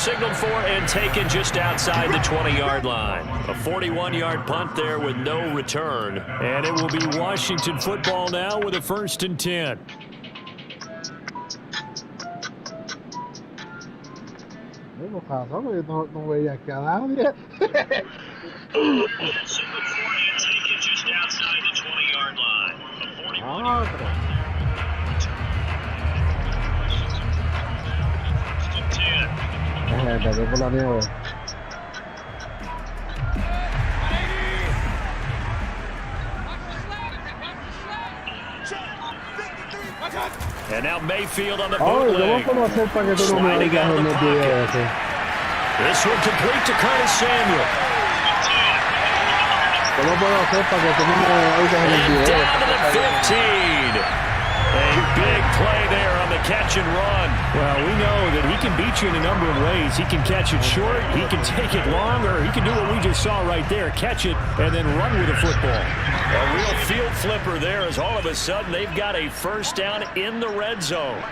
signaled for and taken just outside the 20-yard line. A 41-yard punt there with no return. And it will be Washington football now with a 1st and 10. No veía que a nadie. Just outside the 20-yard line. A 41-yard punt there. Por la nieve. And now Mayfield on the Ay, bootleg. ¿cómo puedo hacer para que tú no me Sliding digas out of en the el video pocket. ese? This one complete to Curtis Samuel. ¿Cómo puedo hacer para que tú no me oigas en el And video? down to the 15. A big play there on the catch and run. Well, we know that he can beat you in a number of ways. He can catch it short, he can take it long, or he can do what we just saw right there, catch it and then run with the football. A real field flipper there as all of a sudden they've got a first down in the red zone.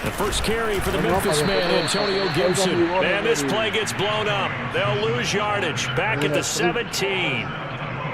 The first carry for the Memphis man, Antonio Gibson. Man, this play gets blown up. They'll lose yardage. Back at the 17.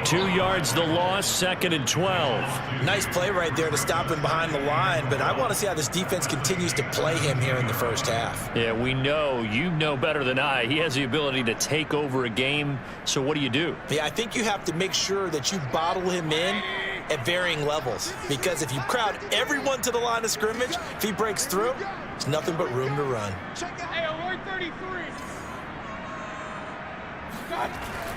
2 yards the loss, 2nd and 12. Nice play right there to stop him behind the line, but I want to see how this defense continues to play him here in the first half. Yeah, we know. You know better than I. He has the ability to take over a game, so what do you do? Yeah, I think you have to make sure that you bottle him in at varying levels, because if you crowd everyone to the line of scrimmage, if he breaks through, there's nothing but room to run.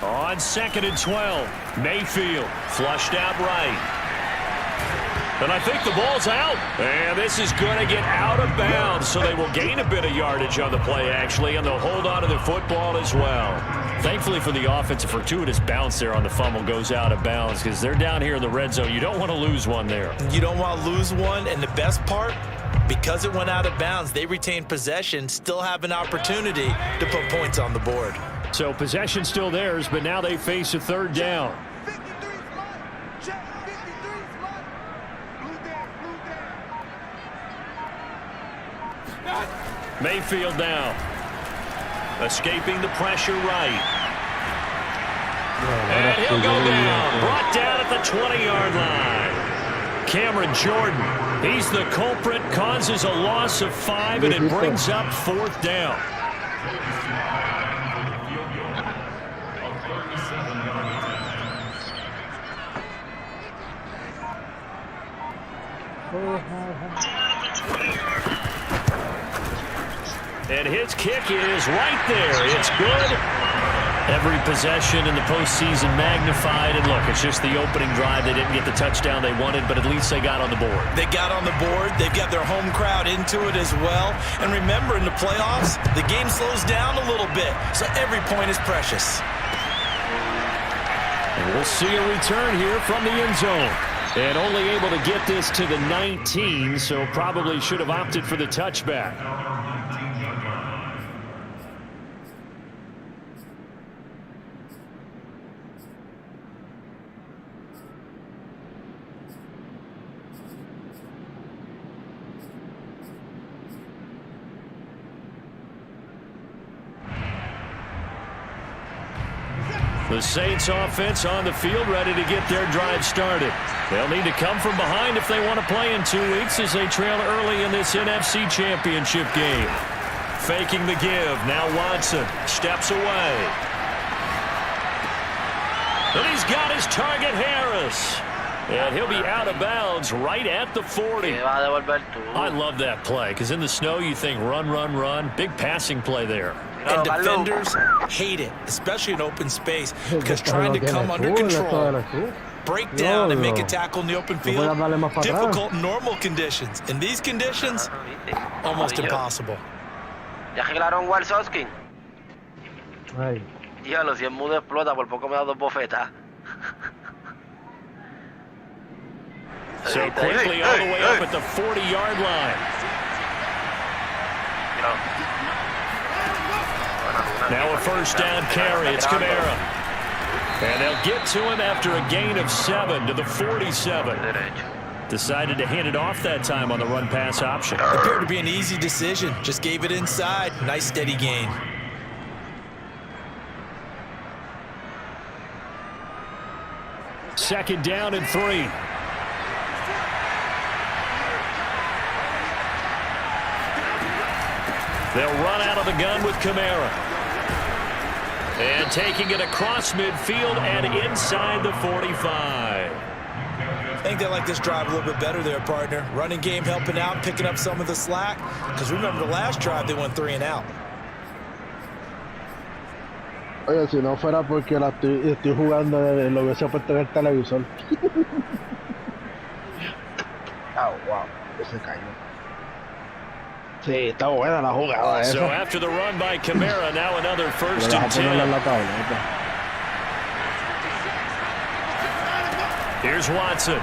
On 2nd and 12, Mayfield flushed out right. And I think the ball's out. And this is going to get out of bounds, so they will gain a bit of yardage on the play, actually, and they'll hold on to the football as well. Thankfully for the offense, a fortuitous bounce there on the fumble goes out of bounds because they're down here in the red zone. You don't want to lose one there. You don't want to lose one, and the best part, because it went out of bounds, they retain possession, still have an opportunity to put points on the board. So possession still theirs, but now they face a 3rd down. Mayfield now. Escaping the pressure right. And he'll go down. Brought down at the 20-yard line. Cameron Jordan, he's the culprit, causes a loss of 5, and it brings up 4th down. And his kick is right there. It's good. Every possession in the postseason magnified. And look, it's just the opening drive. They didn't get the touchdown they wanted, but at least they got on the board. They got on the board. They've got their home crowd into it as well. And remember, in the playoffs, the game slows down a little bit, so every point is precious. And we'll see a return here from the end zone. And only able to get this to the 19, so probably should have opted for the touchback. The Saints offense on the field ready to get their drive started. They'll need to come from behind if they want to play in 2 weeks as they trail early in this NFC Championship game. Faking the give. Now Watson steps away. And he's got his target, Harris. And he'll be out of bounds right at the 40. I love that play because in the snow you think run, run, run. Big passing play there. And defenders hate it, especially in open space, because trying to come under control, break down, and make a tackle in the open field, difficult in normal conditions. In these conditions, almost impossible. ¿Ya arreglaron Walsowski? Dígalo, si el mudo explota, por poco me da 2 bofetas. So quickly all the way up at the 40-yard line. Now a first down carry. It's Kamara. And they'll get to him after a gain of 7 to the 47. Decided to hand it off that time on the run-pass option. Appeared to be an easy decision. Just gave it inside. Nice steady gain. Second down and 3. They'll run out of the gun with Kamara. And taking it across midfield and inside the 45. I think they like this drive a little bit better there, partner. Running game helping out, picking up some of the slack. Because remember the last drive, they went 3 and out. Oye, si no fuera porque estoy jugando, lo hubiese puesto en el televisor. Oh, wow, se cayó. Sí, está buena la jugada esa. So after the run by Kamara, now another first and 10. Here's Watson.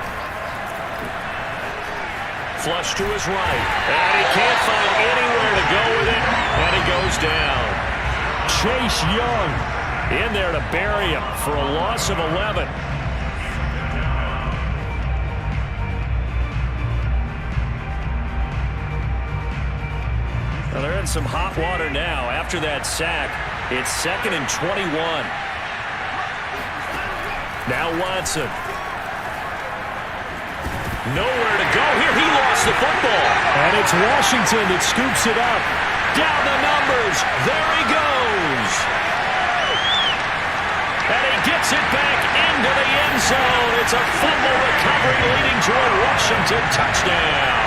Flush to his right. And he can't find anywhere to go with it. And he goes down. Chase Young in there to bury him for a loss of 11. Well, they're in some hot water now. After that sack, it's 2nd and 21. Now Watson. Nowhere to go here. He lost the football. And it's Washington that scoops it up. Down the numbers. There he goes. And he gets it back into the end zone. It's a fumble recovery leading to a Washington touchdown.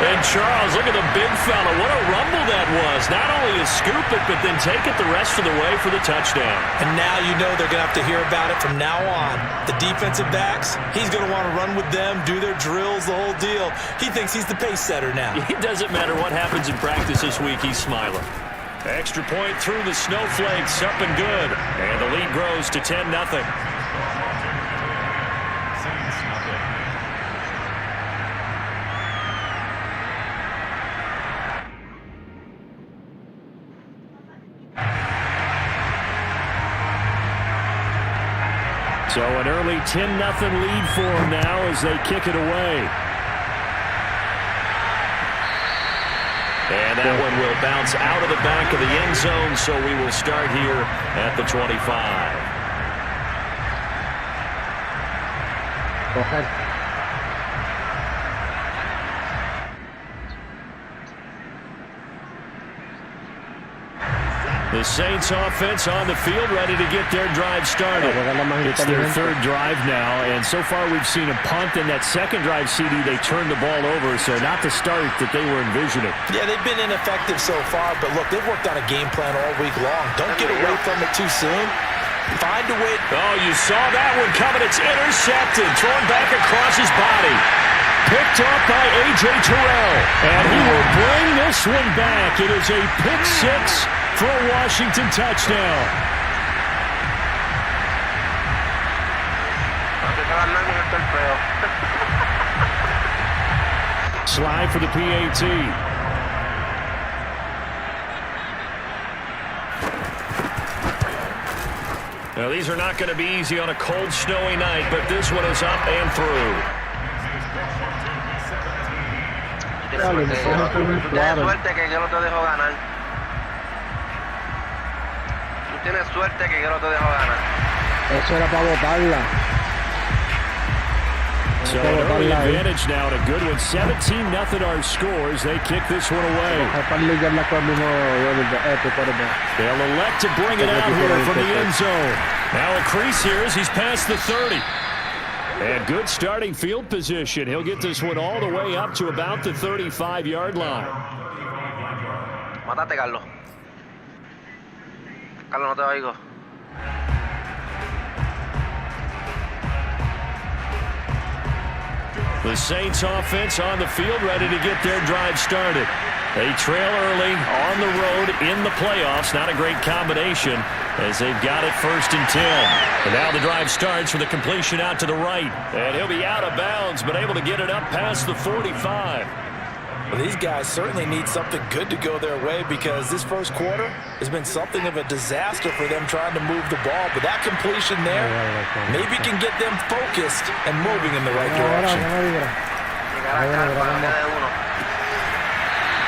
And Charles, look at the big fella. What a rumble that was. Not only to scoop it, but then take it the rest of the way for the touchdown. And now you know they're going to have to hear about it from now on. The defensive backs, he's going to want to run with them, do their drills, the whole deal. He thinks he's the pace setter now. It doesn't matter what happens in practice this week, he's smiling. Extra point through the snowflakes, up and good. And the lead grows to 10-0. So an early 10-0 lead for them now as they kick it away. And that one will bounce out of the back of the end zone, so we will start here at the 25. Okay. The Saints offense on the field, ready to get their drive started. It's their 3rd drive now, and so far we've seen a punt. In that second drive, CD, they turned the ball over, so not the start that they were envisioning. Yeah, they've been ineffective so far, but look, they've worked on a game plan all week long. Don't get away from it too soon. Find a way. Oh, you saw that one coming. It's intercepted, thrown back across his body. Picked up by A.J. Terrell. And he will bring this one back. It is a pick 6 for a Washington touchdown. Slide for the PAT. Now, these are not going to be easy on a cold, snowy night, but this one is up and through. Tienes suerte que yo no te dejo ganar. Tú tienes suerte que yo no te dejo ganar. Eso era para botarla. So an early advantage now and a good one. 17-0 our scores. They kick this one away. They'll elect to bring it out here from the end zone. Now a crease here as he's past the 30. And good starting field position. He'll get this one all the way up to about the 35-yard line. Mátate, Carlos. Carlos, no te oigo. The Saints offense on the field, ready to get their drive started. They trail early on the road in the playoffs. Not a great combination as they've got it 1st and 10. And now the drive starts with a completion out to the right. And he'll be out of bounds, but able to get it up past the 45. Well, these guys certainly need something good to go their way because this first quarter has been something of a disaster for them trying to move the ball. But that completion there maybe can get them focused and moving in the right direction.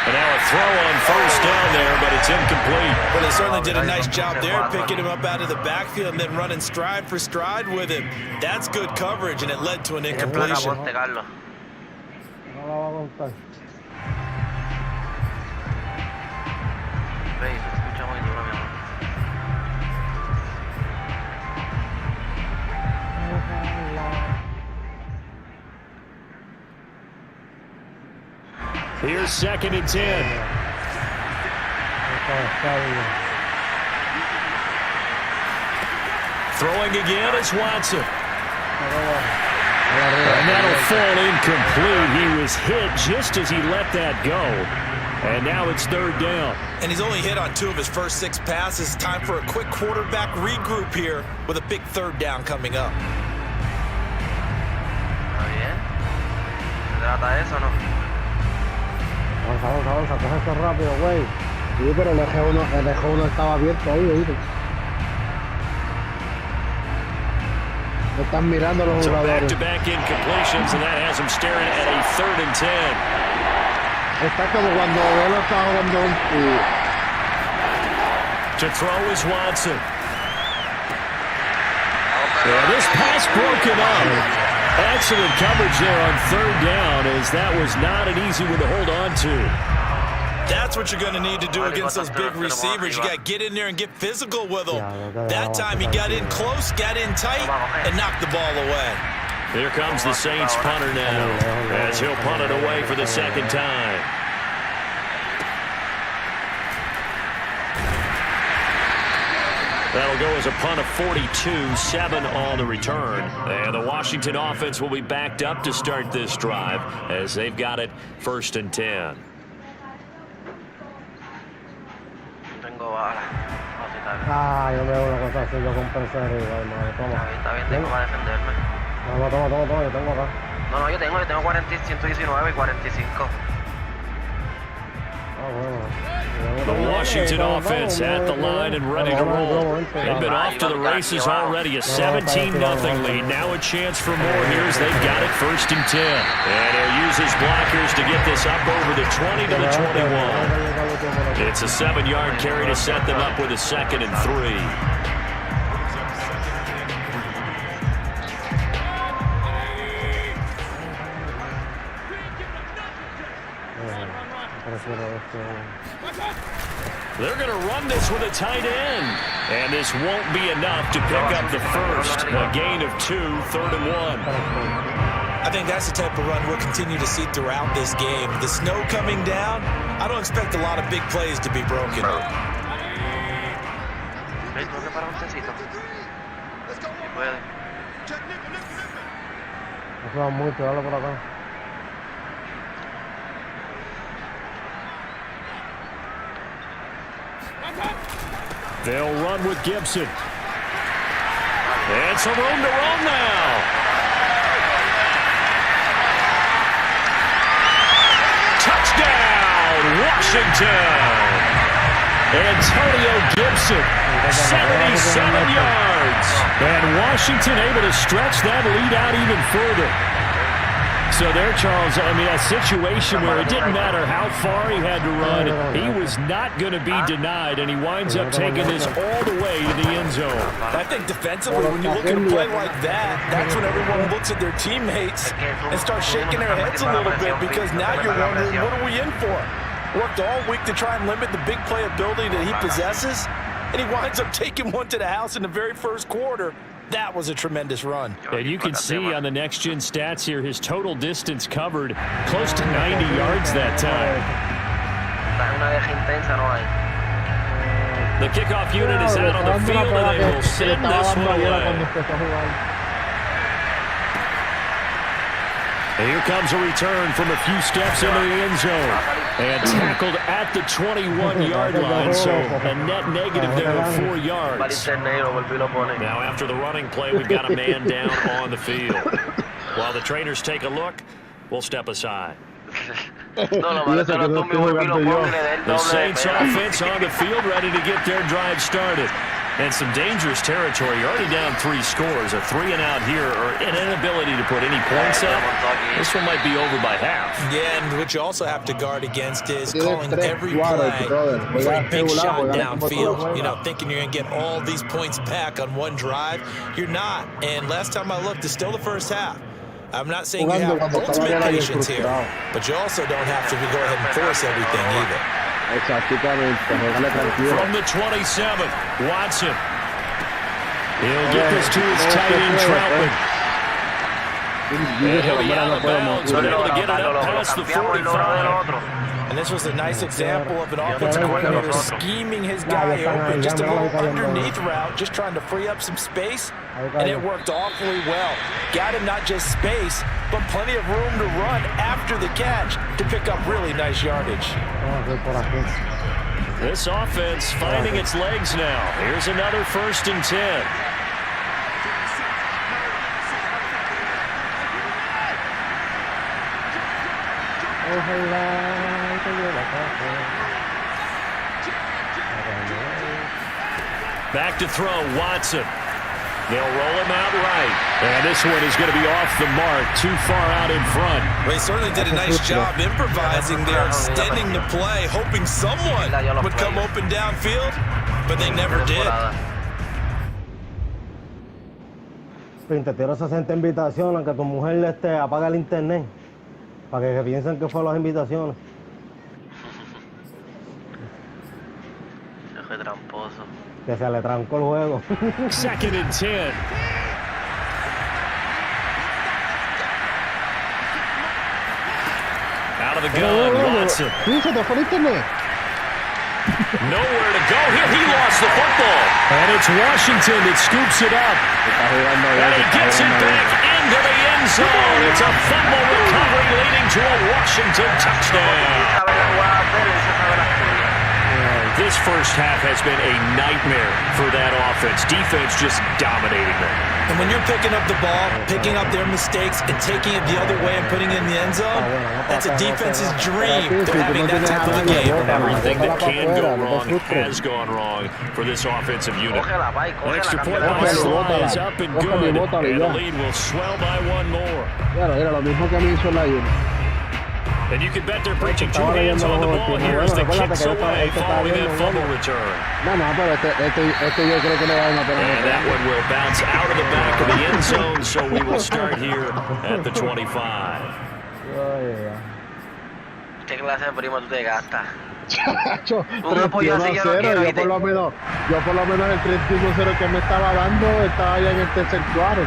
And now a throw on first down there, but it's incomplete. Well, they certainly did a nice job there, picking him up out of the backfield and then running stride for stride with him. That's good coverage, and it led to an incompletion. Here's 2nd and 10. Throwing again is Watson. And that'll fall incomplete. He was hit just as he let that go. And now it's 3rd down. And he's only hit on 2 of his first 6 passes. Time for a quick quarterback regroup here with a big 3rd down coming up. Avanza, coge esto rápido, güey. Sí, pero el G1 estaba abierto ahí, ¿oíste? No están mirando los So jugadores. back-to-back incompletions, and that has him staring at a 3rd and 10. Está como cuando él está jugando To throw is Watson. Yeah, this pass broken up. Excellent coverage there on 3rd down, as that was not an easy one to hold on to. That's what you're going to need to do against those big receivers. You got to get in there and get physical with them. That time he got in close, got in tight, and knocked the ball away. Here comes the Saints punter now, as he'll punt it away for the 2nd time. That'll go as a punt of 42, 7 on the return. And the Washington offense will be backed up to start this drive as they've got it 1st and 10. yo me hago una cosa así, yo compré ese arriba, hermano. Toma. Está bien, tengo para defenderme. Toma, yo tengo acá. No, yo tengo 119 y 45. The Washington offense at the line and ready to roll. They've been off to the races already, a 17-0 lead. Now a chance for more here as they've got it 1st and 10. And he'll use his blockers to get this up over the 20 to the 21. It's a 7-yard carry to set them up with a 2nd and 3. They're going to run this with a tight end. And this won't be enough to pick up the first. A gain of 2, 3rd and 1. I think that's the type of run we'll continue to see throughout this game. The snow coming down, I don't expect a lot of big plays to be broken. They'll run with Gibson. It's a room to run now. Touchdown, Washington. Antonio Gibson, 77 yards. And Washington able to stretch that lead out even further. So there, Charles, I mean, a situation where it didn't matter how far he had to run, he was not going to be denied, and he winds up taking this all the way to the end zone. I think defensively, when you look at a play like that, that's when everyone looks at their teammates and starts shaking their heads a little bit because now you're wondering, what are we in for? Worked all week to try and limit the big play ability that he possesses, and he winds up taking one to the house in the very first quarter. That was a tremendous run. And you can see on the next-gen stats here, his total distance covered close to 90 yards that time. The kickoff unit is out on the field, and they will send this one away. And here comes a return from a few steps into the end zone. And tackled at the 21-yard line, so a net negative there of 4 yards. Now after the running play, we've got a man down on the field. While the trainers take a look, we'll step aside. No, lo malo es que no tumbe y lo ponga y le dé el The doble de Saints pena. offense on the field ready to get their drive started. And some dangerous territory. You're already down 3 scores. A 3-and-out here or an inability to put any points up. This one might be over by half. Yeah, and what you also have to guard against is calling every play for a big shot downfield. You know, thinking you're going to get all these points back on one drive. You're not. And last time I looked, it's still the first half. I'm not saying you have ultimate patience here, but you also don't have to go ahead and force everything either. From the 27, Watson. He'll get this to his tight end, Troutman. And he'll be out of bounds, but able to get it up past the 45. And this was a nice example of an offensive coordinator scheming his guy open, just a little underneath route, just trying to free up some space, and it worked awfully well. Got him not just space, but plenty of room to run after the catch to pick up really nice yardage. This offense finding its legs now. Here's another 1st and 10. Back to throw, Watson. They'll roll him out right. And this one is going to be off the mark, too far out in front. Well, he certainly did a nice job improvising there, extending the play, hoping someone would come open downfield, but they never did. Te tiro 60 invitaciones, que tu mujer apaga el internet, para que piensen que fue las invitaciones. Se fue tramposo. Que se le trancó el juego. 2nd and 10. Out of the gun, Watson. Nowhere to go here. He lost the football. And it's Washington that scoops it up. And he gets it back into the end zone. It's a fumble recovery leading to a Washington touchdown. This first half has been a nightmare for that offense. Defense just dominating them. And when you're picking up the ball, picking up their mistakes, and taking it the other way and putting it in the end zone, that's a defense's dream. They're having that type of a game. Everything that can go wrong has gone wrong for this offensive unit. An extra point by Sly is up and good, and the lead will swell by 1 more. And you can bet they're preaching 2 hands on the ball here as the kicks away following that fumble return. And that one will bounce out of the back of the end zone, so we will start here at the 25. ¿Qué clase de primo tú te gastas? Chacho, Un pollo así yo no quiero, yo por lo menos el 31-0 que me estaba dando estaba ya en el tercer cuarto.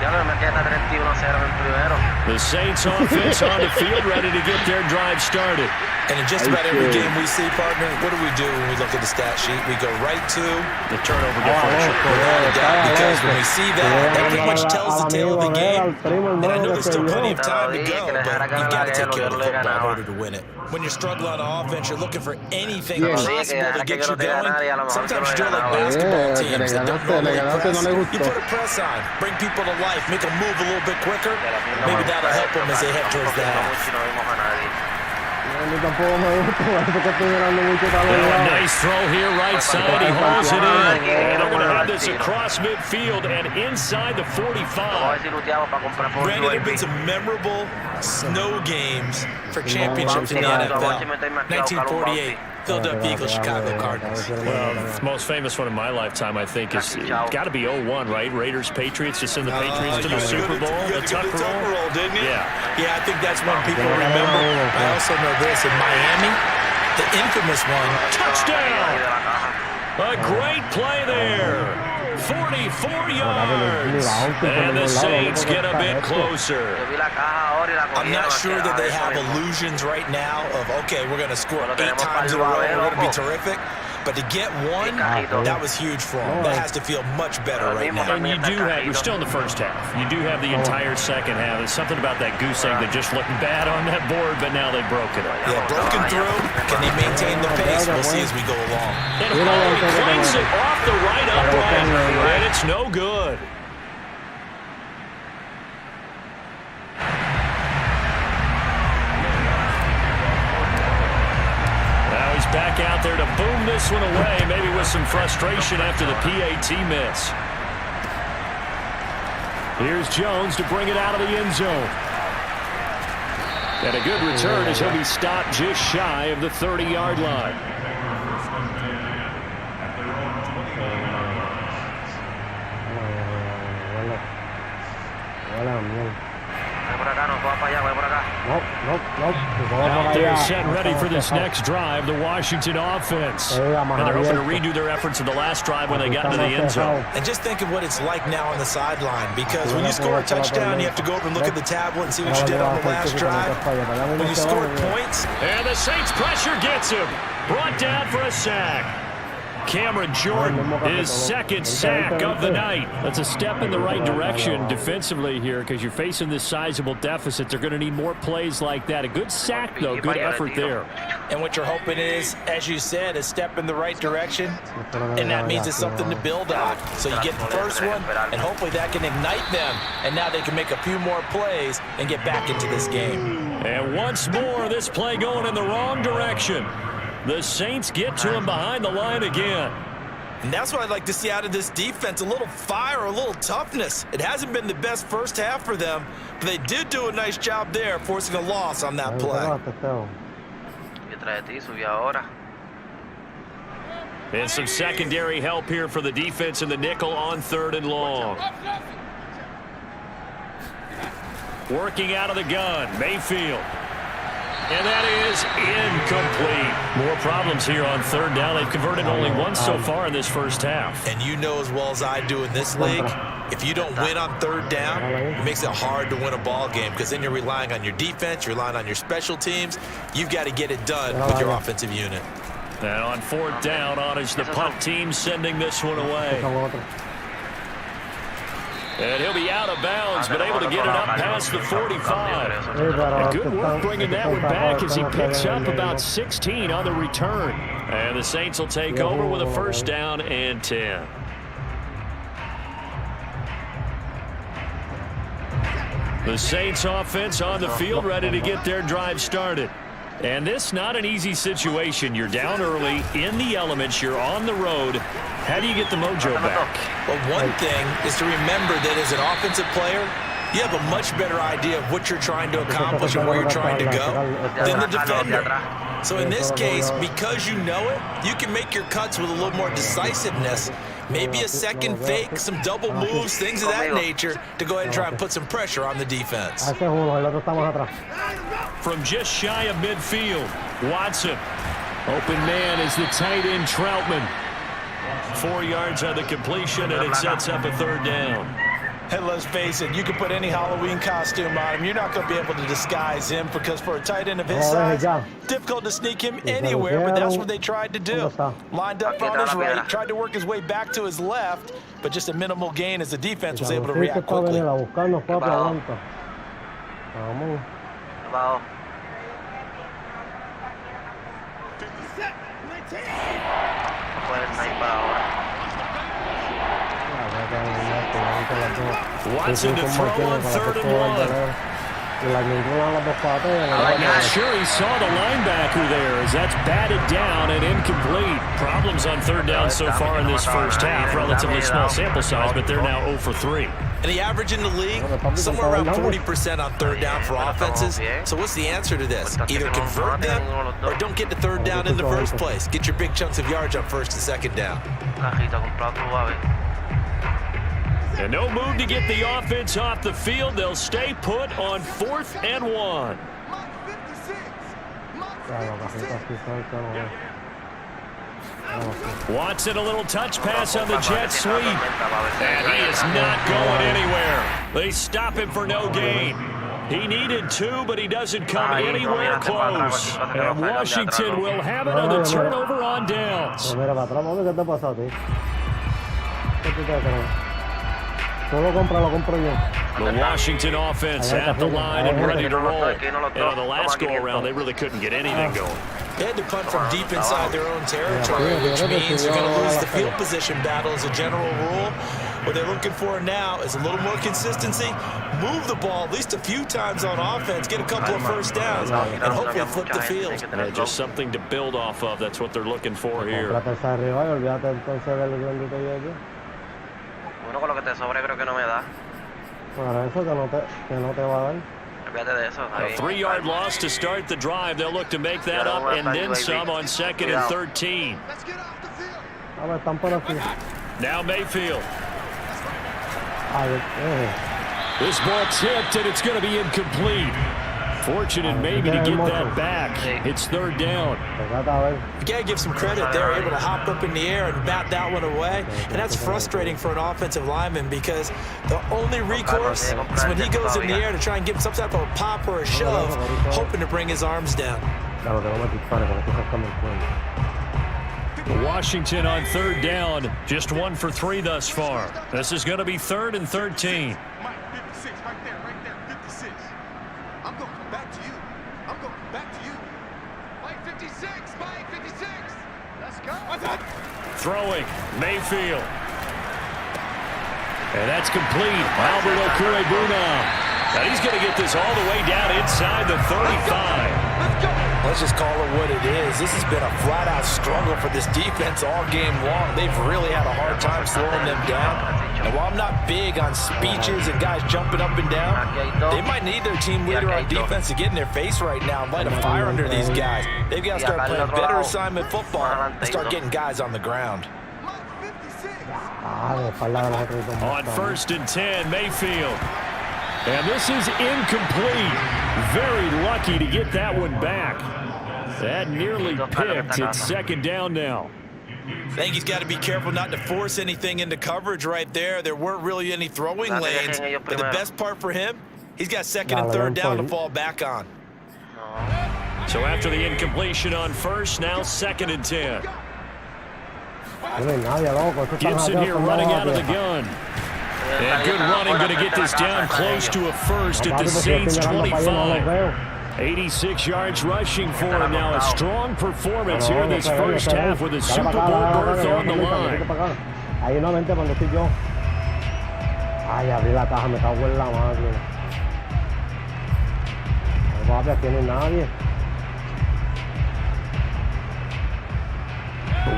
Ya no me metí hasta 31-0 en el primero. The Saints offense on the field ready to get their drive started. And in just about every game we see, partner, what do we do when we look at the stat sheet? We go right to the turnover differential. Without a doubt, because when we see that pretty much tells the tale of the game. And I know there's still plenty of time to go, but you've got to take care of the football in order to win it. When you're struggling on offense, you're looking for anything possible to get you going. Sometimes you do like basketball teams that don't normally press. You put a press on, bring people to life, make them move a little bit quicker. Maybe that'll help them as they head towards the half. A mí tampoco me gusta, porque estoy mirando mucho para a nice throw here, right side. He hauls it in. And they're going to have this across midfield and inside the 45. Brandon, there have been some memorable snow games for championships in the NFL. 1948. Philadelphia Eagles, Chicago Cardinals. Well, the most famous one in my lifetime, I think, is got to be 01, right? Raiders, Patriots, to send the Patriots to the Super Bowl. The Tucker roll, didn't you? Yeah. Yeah, I think that's one people remember. I also know this in Miami, the infamous one. Touchdown! A great play there. 44 yards. And the Saints get a bit closer. I'm not sure that they have illusions right now of, okay, we're going to score 8 times in a row, we're going to be terrific. But to get one, that was huge for them. That has to feel much better right now. And you do have, you're still in the first half. You do have the entire second half. There's something about that goose egg that just looked bad on that board, but now they've broken it. Yeah, broken through. Can they maintain the pace? We'll see as we go along. And Holley clings it off the right upright, and it's no good. this one away, maybe with some frustration after the PAT miss. Here's Jones to bring it out of the end zone. And a good return as he'll be stopped just shy of the 30-yard line. Out there set and ready for this next drive, the Washington offense. And they're hoping to redo their efforts of the last drive when they got into the end zone. And just think of what it's like now on the sideline, because when you score a touchdown, you have to go over and look at the tablet and see what you did on the last drive. When you scored points. And the Saints pressure gets him. Brought down for a sack. Cameron Jordan, his second sack of the night. That's a step in the right direction defensively here, because you're facing this sizable deficit. They're going to need more plays like that. A good sack, though. Good effort there. And what you're hoping is, as you said, a step in the right direction, and that means it's something to build on. So you get the first one, and hopefully that can ignite them, and now they can make a few more plays and get back into this game. And once more, this play going in the wrong direction. The Saints get to him behind the line again. And that's what I'd like to see out of this defense, a little fire, a little toughness. It hasn't been the best first half for them, but they did do a nice job there, forcing a loss on that play. And some secondary help here for the defense in the nickel on 3rd and long. Working out of the gun, Mayfield. And that is incomplete. More problems here on 3rd down. They've converted only once so far in this first half. And you know as well as I do in this league, if you don't win on 3rd down, it makes it hard to win a ball game, because then you're relying on your defense, you're relying on your special teams. You've got to get it done with your offensive unit. And on 4th down, on is the punt team sending this one away. And he'll be out of bounds, but able to get it up past the 45. And good work bringing that one back as he picks up about 16 on the return. And the Saints will take over with a 1st down and 10. The Saints offense on the field, ready to get their drive started. And this not an easy situation. You're down early, in the elements, you're on the road. How do you get the mojo back? Well, one thing is to remember that as an offensive player, you have a much better idea of what you're trying to accomplish and where you're trying to go than the defender. So in this case, because you know it, you can make your cuts with a little more decisiveness. Maybe a second fake, some double moves, things of that nature, to go ahead and try and put some pressure on the defense. From just shy of midfield, Watson. Open man is the tight end, Troutman. 4 yards on the completion, and it sets up a 3rd down. And let's face it, you can put any Halloween costume on him. You're not going to be able to disguise him, because for a tight end of his size, difficult to sneak him anywhere, but that's what they tried to do. Lined up on his right, tried to work his way back to his left, but just a minimal gain as the defense was able to react quickly. Watson to throw on 3rd and 1. I'm not sure he saw the linebacker there, as that's batted down and incomplete. Problems on 3rd down so far in this first half. Relatively small sample size, but they're now 0 for 3. And the average in the league, somewhere around 40% on 3rd down for offenses. So what's the answer to this? Either convert them or don't get to 3rd down in the first place. Get your big chunks of yards on 1st and 2nd down. And no move to get the offense off the field. They'll stay put on 4th and 1. Watson, a little touch pass on the jet sweep. And he is not going anywhere. They stop him for no gain. He needed 2, but he doesn't come anywhere close. And Washington will have another turnover on downs. The Washington offense at the line and ready to roll. And on the last go-around, they really couldn't get anything going. They had to punt from deep inside their own territory, which means you're going to lose the field position battle as a general rule. What they're looking for now is a little more consistency, move the ball at least a few times on offense, get a couple of first downs, and hopefully flip the field. Yeah, just something to build off of. That's what they're looking for here. Uno con lo que te sobre creo que no me da. Para eso que no te va a dar. Olvídate de eso. A 3-yard loss to start the drive. They'll look to make that up and then some on 2nd and 13. A ver, están por aquí. Now Mayfield. This ball tipped, and it's going to be incomplete. Fortunate maybe to get that back. It's 3rd down. You got to give some credit. They're able to hop up in the air and bat that one away. And that's frustrating for an offensive lineman because the only recourse is when he goes in the air to try and give some type of a pop or a shove, hoping to bring his arms down. Washington on 3rd down, just 1 for 3 thus far. This is going to be 3rd and 13. Mike, 56, right there, 56. I'm going to come back to you. Mike, 56, Mike, 56. Let's go. Throwing, Mayfield. And that's complete. Albert Okwuegbunam. And he's going to get this all the way down inside the 35. Let's go. Let's just call it what it is. This has been a flat-out struggle for this defense all game long. They've really had a hard time slowing them down. And while I'm not big on speeches and guys jumping up and down, they might need their team leader on defense to get in their face right now and light a fire under these guys. They've got to start playing better assignment football and start getting guys on the ground. On 1st and 10, Mayfield. And this is incomplete. Very lucky to get that one back. That nearly picked. It's 2nd down now. I think he's got to be careful not to force anything into coverage right there. There weren't really any throwing lanes. But the best part for him, he's got 2nd and 3rd down to fall back on. So after the incompletion on 1st, now 2nd and 10. Gibson here running out of the gun. And good running, going to get this down close to a first at the Saints 25. 86 yards rushing for him now. A strong performance here this first half with a Super Bowl berth on the line. Ahí no, vente cuando estoy yo. Ay, abrí la caja, me cago en la máquina. Papi, aquí no hay nadie.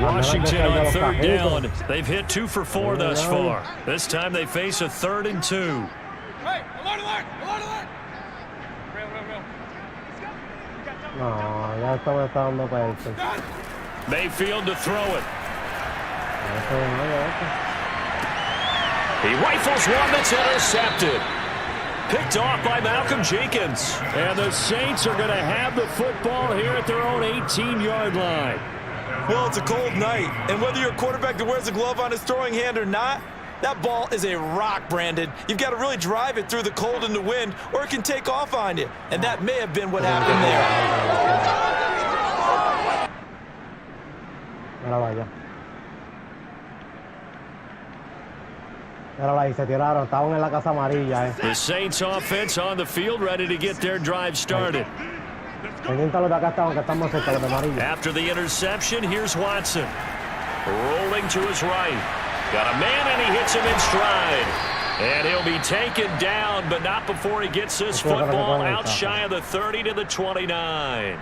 Washington on 3rd down. They've hit 2 for 4 thus far. This time they face a 3rd and 2. Hey, alert, alert, alert, alert. Real. No, ya esto me está dando peste. Mayfield to throw it. He rifles one that's intercepted. Picked off by Malcolm Jenkins. And the Saints are going to have the football here at their own 18-yard line. Well, it's a cold night, and whether you're a quarterback that wears a glove on his throwing hand or not, that ball is a rock, Brandon. You've got to really drive it through the cold and the wind, or it can take off on you. And that may have been what happened there. The Saints offense on the field ready to get their drive started. After the interception, here's Watson. Rolling to his right. Got a man, and he hits him in stride. And he'll be taken down, but not before he gets this football out shy of the 30 to the 29.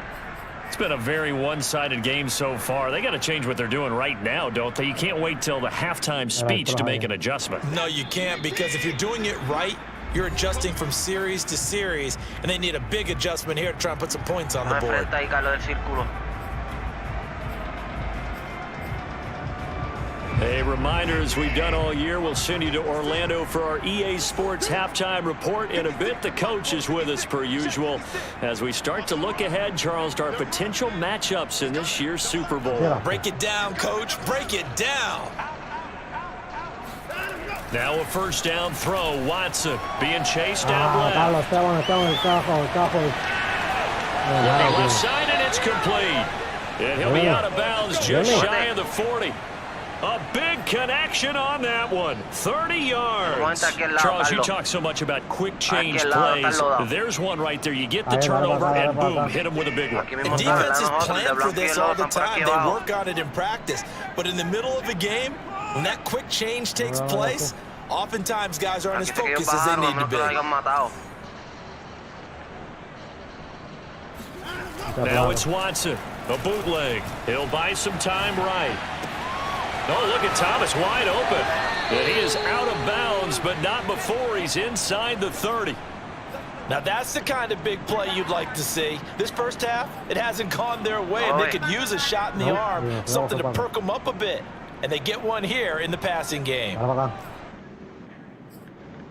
It's been a very one-sided game so far. They got to change what they're doing right now, don't they? You can't wait till the halftime speech to make an adjustment. No, you can't, because if you're doing it right, you're adjusting from series to series, and they need a big adjustment here to try and put some points on the board. A reminder, as we've done all year, we'll send you to Orlando for our EA Sports halftime report. In a bit, the coach is with us per usual as we start to look ahead, Charles, to our potential matchups in this year's Super Bowl. Break it down, Coach. Break it down. Now a first down throw. Watson being chased down left. Left side, and it's complete. And he'll be out of bounds just shy of the 40. A big connection on that one. 30 yards. Charles, you talk so much about quick change plays. There's one right there. You get the turnover, and boom, hit him with a big one. And defenses plan for this all the time. They work on it in practice. But in the middle of a game, when that quick change takes place, Oftentimes, guys aren't as Aquí se quedó focused as they bajarlo, need to no be. se lo hayan matado. Now it's Watson. A bootleg. He'll buy some time right. Oh, look at Thomas wide open. And he is out of bounds, but not before he's inside the 30. Now, that's the kind of big play you'd like to see. This first half, it hasn't gone their way, and they could use a shot in the arm, something to perk them up a bit. And they get one here in the passing game.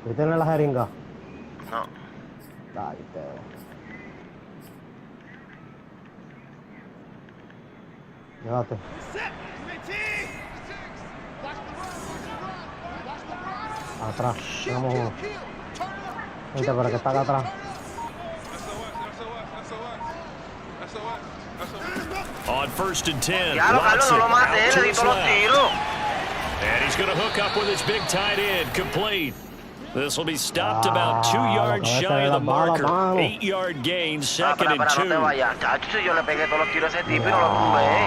¿Tú tienes la jeringa? No. Ay, Teo. Llévate. Atrás, tenemos uno. Vente, para que está acá atrás. On 1st and 10, Ya lo Carlos, no lo Watson mate, out to le di his todos los left. tiros. And he's going to hook up with his big tight end, complete. This will be stopped about 2 yards shy of the marker. 8-yard gain, second and 2. No te vayas, chacho, yo le pegué todos los tiros a ese tipo y no lo tumbé.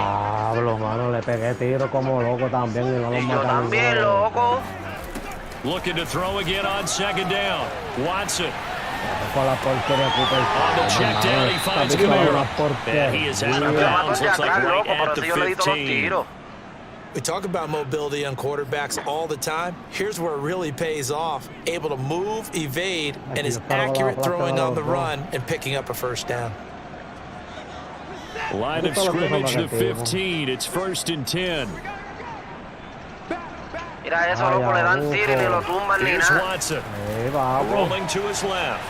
Pablo, mano, le pegué tiro como loco también y no lo Y yo maté. también, loco. Looking to throw again on 2nd down. Watson Con la porquería Cooper. on the check down. He finds Kamara. And he is out of bounds. Looks like right at the 15. We talk about mobility on quarterbacks all the time. Here's where it really pays off. Able to move, evade, and is accurate throwing on the run and picking up a first down. Line of scrimmage to 15. It's 1st and 10. Mira eso, loco, le dan tiro y ni lo tumban ni Here's nada. Watson Vamos. rolling to his left.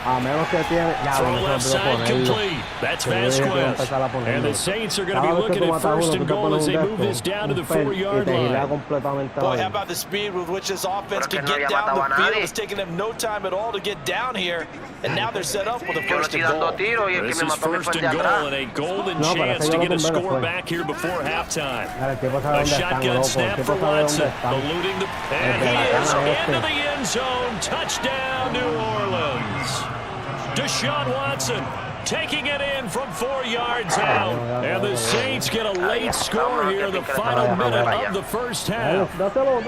A menos que tiene. Ya, Throw no se left olvidó side ponerlo. complete. That's Sí, voy a Vasquez. empezar a ponerlo. And the Saints are going to be Cada vez que looking tú at matas uno, 1st tú and te goal pones as they un move de this estos, down to the un pel, 4-yard y te gilea line. completamente Boy, ahí. how about the speed with which this offense Pero can que no get había down matado the a field? nadie. It's taking them no time at all to get down here, and now they're set up with a Yo le first estoy and dando goal. tiro y el que This me is mató me fue 1st el de and goal atrás. and a golden No, pero chance ese to yo get lo a tumbé score después. back here before halftime. Mira, el tipo sabe A dónde están, shotgun loco. snap El for tipo sabe Watson, dónde están. eluding the... And de la he is gana into este. the end zone. Touchdown, New Orleans. Deshaun Watson taking it in from 4 yards out. And the Saints get a late score here in the final minute of the first half. Dátelo.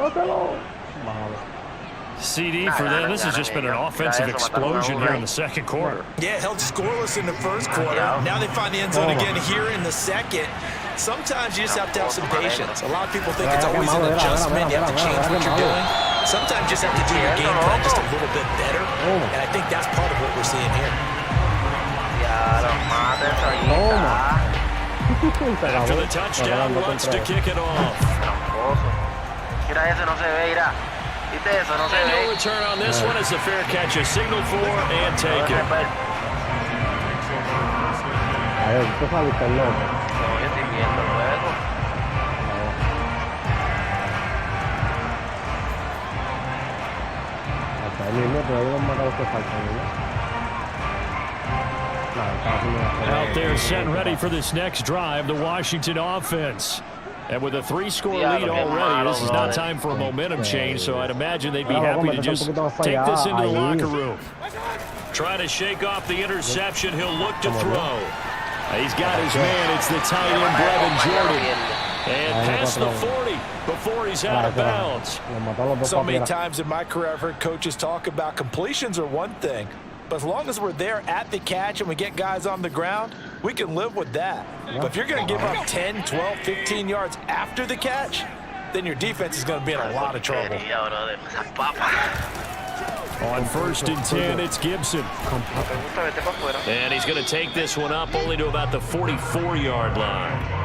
CD for them. This has just been an offensive explosion here in the second quarter. Yeah, held scoreless in the first quarter. Now they find the end zone again here in the second. Sometimes you just have to have some patience. A lot of people think it's always an adjustment. You have to change what you're doing. Sometimes you just have to do your game plan just a little bit better. And I think that's part of what we're seeing here. Ya lo mata eso ahí. After the touchdown, wants to kick it off. Tramposo. Mira ese, no se ve, mira. ¿Viste eso? No se And no ve. return on this one as the fair catch is signaled for and taken. A ver, tú sabes el loco. No, yo estoy viendo el juego. Hasta ahí mismo, pero hay dos matados que faltan, ¿no? Out there set ready for this next drive, the Washington offense. And with a 3-score lead already, this is not time for a momentum change, so I'd imagine they'd be happy to just take this into the locker room. Trying to shake off the interception. He'll look to throw. He's got his man. It's the tight end, Brevin Jordan. And past the 40 before he's out of bounds. So many times in my career, I've heard coaches talk about completions are one thing, but as long as we're there at the catch and we get guys on the ground, we can live with that. But if you're going to give up 10, 12, 15 yards after the catch, then your defense is going to be in a lot of trouble. On 1st and 10, it's Gibson. And he's going to take this one up only to about the 44-yard line.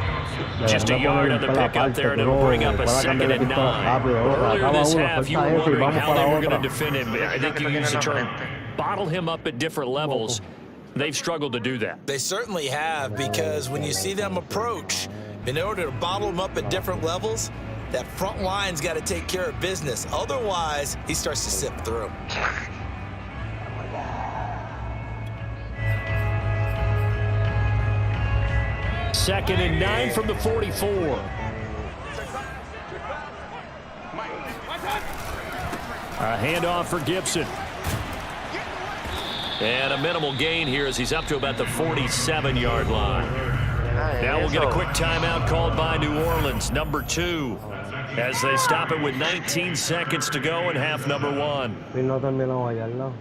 Just a yard on the pickup there, and it'll bring up a 2nd and 9. Earlier this half, you were wondering how they were going to defend him. I think you used the term bottle him up at different levels. They've struggled to do that. They certainly have, because when you see them approach, in order to bottle them up at different levels, that front line's got to take care of business. Otherwise, he starts to sift through. Second and 9 from the 44. A handoff for Gibson. And a minimal gain here as he's up to about the 47-yard line. Now we'll get a quick timeout called by New Orleans, number 2. as they stop it with 19 seconds to go in half number one. Y no terminamos allá al lado.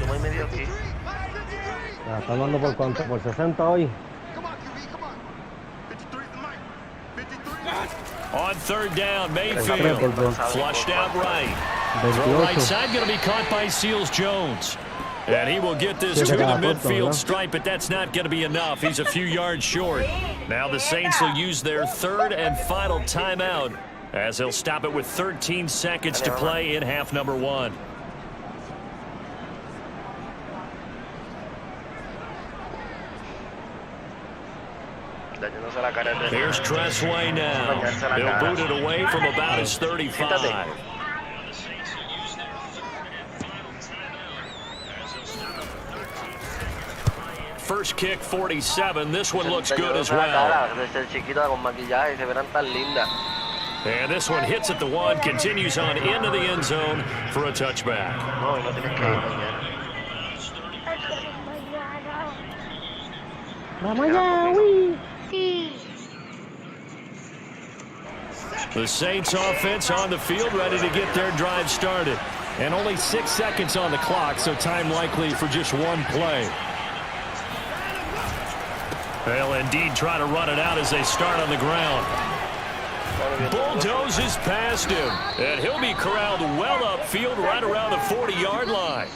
Yo voy medio aquí. La están dando por cuánto, por 60 hoy. Come on, QB, come on. 53 is the mic. 53. On third down, Mayfield flushed out right. Throw right side going to be caught by Seals Jones. And he will get this to the midfield stripe, but that's not going to be enough. He's a few yards short. Now the Saints will use their third and final timeout as they'll stop it with 13 seconds to play in half number one. Here's Tressway now. He'll boot it away from about his 35. First kick, 47. This one looks good as well. And this one hits at the one, continues on into the end zone for a touchback. The Saints offense on the field, ready to get their drive started. And only 6 seconds on the clock, so time likely for just one play. They'll indeed try to run it out as they start on the ground. Bulldozes past him, and he'll be corralled well upfield right around the 40-yard line.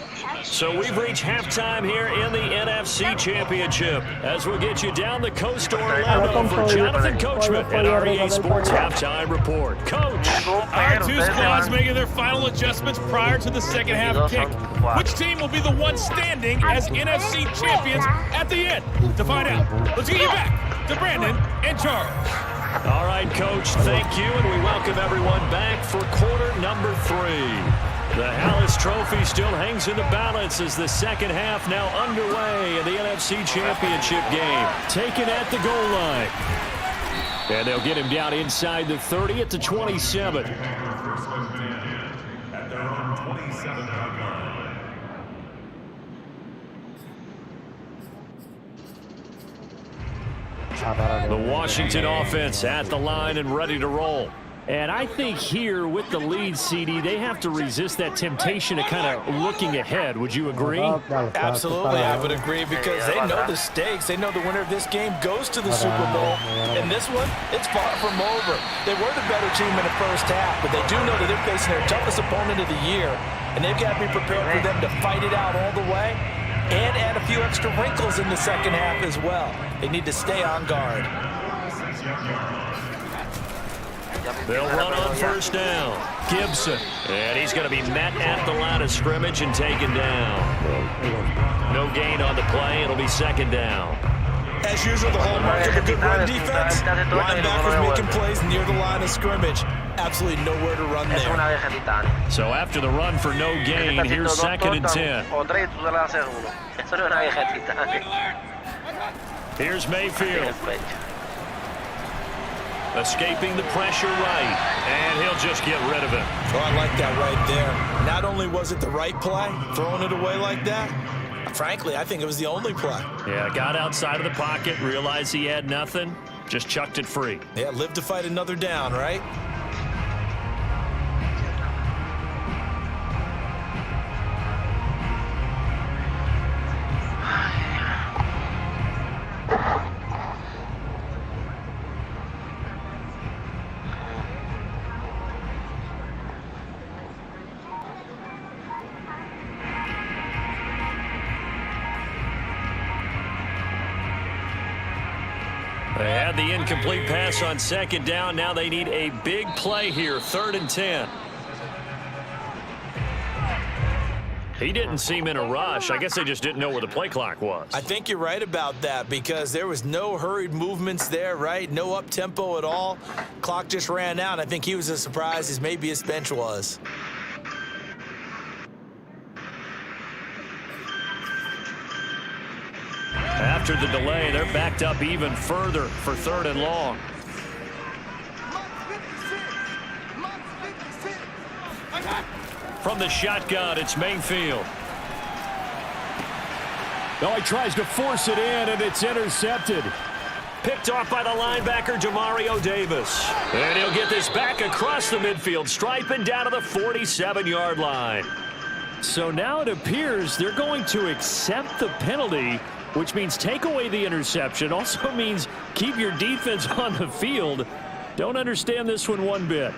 So we've reached halftime here in the NFC Championship as we'll get you down the coast to Orlando for Jonathan Coachman and REA Sports Halftime Report. Coach. Our two squads making their final adjustments prior to the second half kick. Which team will be the one standing as NFC champions at the end? To find out, let's get you back to Brandon and Charles. All right, Coach, thank you, and we welcome everyone back for quarter number 3. The Hallis Trophy still hangs in the balance as the second half now underway in the NFC Championship game. Taken at the goal line. And they'll get him down inside the 30 at the 27. The Washington offense at the line and ready to roll. And I think here with the lead, CD, they have to resist that temptation of kind of looking ahead. Would you agree? Absolutely, I would agree because they know the stakes. They know the winner of this game goes to the Super Bowl. And this one, it's far from over. They were the better team in the first half, but they do know that they're facing their toughest opponent of the year. And they've got to be prepared for them to fight it out all the way and add a few extra wrinkles in the second half as well. They need to stay on guard. They'll run on first down. Gibson. And he's going to be met at the line of scrimmage and taken down. No gain on the play. It'll be second down. As usual, the hallmark of a good run defense, linebackers making plays near the line of scrimmage. Absolutely nowhere to run there. So after the run for no gain, here's second and 10. Here's Mayfield. Escaping the pressure right, and he'll just get rid of it. Oh, I like that right there. Not only was it the right play, throwing it away like that, frankly, I think it was the only play. Yeah, got outside of the pocket, realized he had nothing, just chucked it free. Yeah, live to fight another down, right? They had the incomplete pass on second down. Now they need a big play here, third and 10. He didn't seem in a rush. I guess they just didn't know where the play clock was. I think you're right about that because there was no hurried movements there, right? No up-tempo at all. Clock just ran out. I think he was as surprised as maybe his bench was. After the delay, they're backed up even further for third and long. From the shotgun, it's Mayfield. Oh, he tries to force it in, and it's intercepted. Picked off by the linebacker, Demario Davis. And he'll get this back across the midfield stripe and down to the 47-yard line. So now it appears they're going to accept the penalty, which means take away the interception. Also means keep your defense on the field. Don't understand this one bit.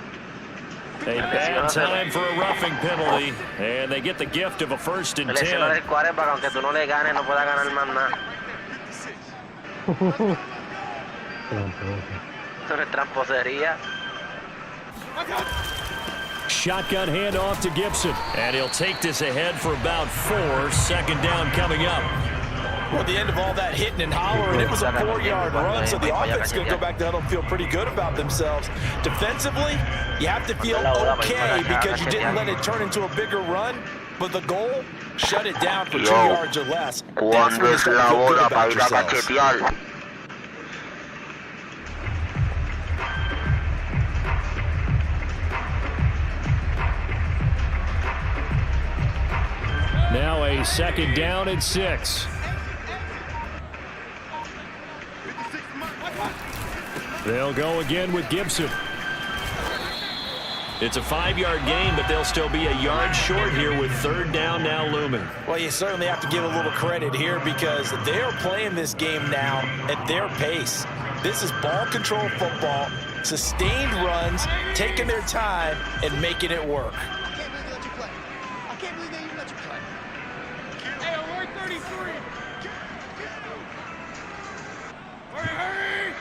A bad time for a roughing penalty, and they get the gift of a 1st and 10. Aunque tú no le ganes, no pueda ganar más nada. Eso es tramposería. Shotgun handoff to Gibson. And he'll take this ahead for about 4. 2nd down coming up. Well, at the end of all that hitting and hollering, it was a 4-yard run, so the offense is going to go back to huddle and feel pretty good about themselves. Defensively, you have to feel okay because you didn't let it turn into a bigger run, but the goal, shut it down for 2 yards or less. That's when you start to feel good about yourselves. Now a 2nd down and 6. They'll go again with Gibson. It's a 5-yard gain, but they'll still be a yard short here with 3rd down now looming. Well, you certainly have to give a little credit here because they're playing this game now at their pace. This is ball control football, sustained runs, taking their time, and making it work. I can't believe they even let you play. Hey, we're 33. Hurry!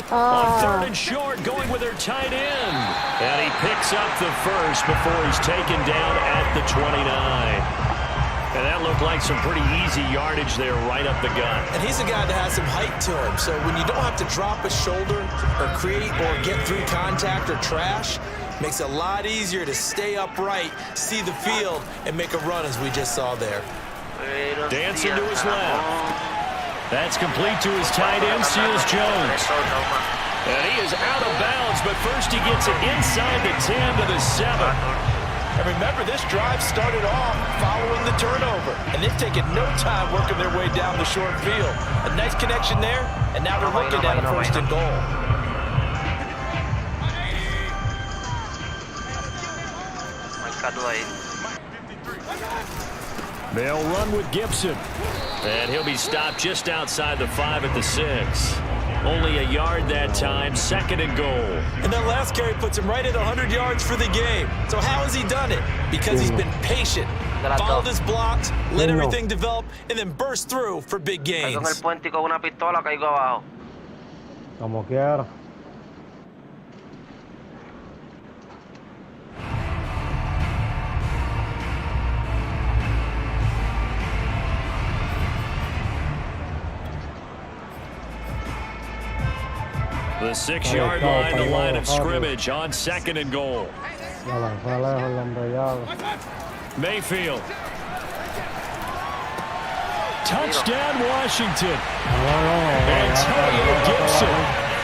On 3rd and short, going with their tight end. And he picks up the 1st before he's taken down at the 29. And that looked like some pretty easy yardage there right up the gut. And he's a guy that has some height to him, so when you don't have to drop a shoulder or create or get through contact or trash, makes it a lot easier to stay upright, see the field, and make a run as we just saw there. Dancing to his left. That's complete to his tight end, Seals Jones. And he is out of bounds, but first he gets it inside the 10 to the 7. And remember, this drive started off following the turnover, and they've taken no time working their way down the short field. A nice connection there, and now they're looking at a 1st and goal. They'll run with Gibson. And he'll be stopped just outside the 5 at the 6. Only a yard that time, 2nd and goal. And that last carry puts him right at 100 yards for the game. So how has he done it? Because he's been patient, followed his blocks, let everything develop, and then burst through for big gains. Como quiera. The 6-yard line, the line of scrimmage on 2nd and goal. Mayfield. Touchdown, Washington. Antonio Gibson.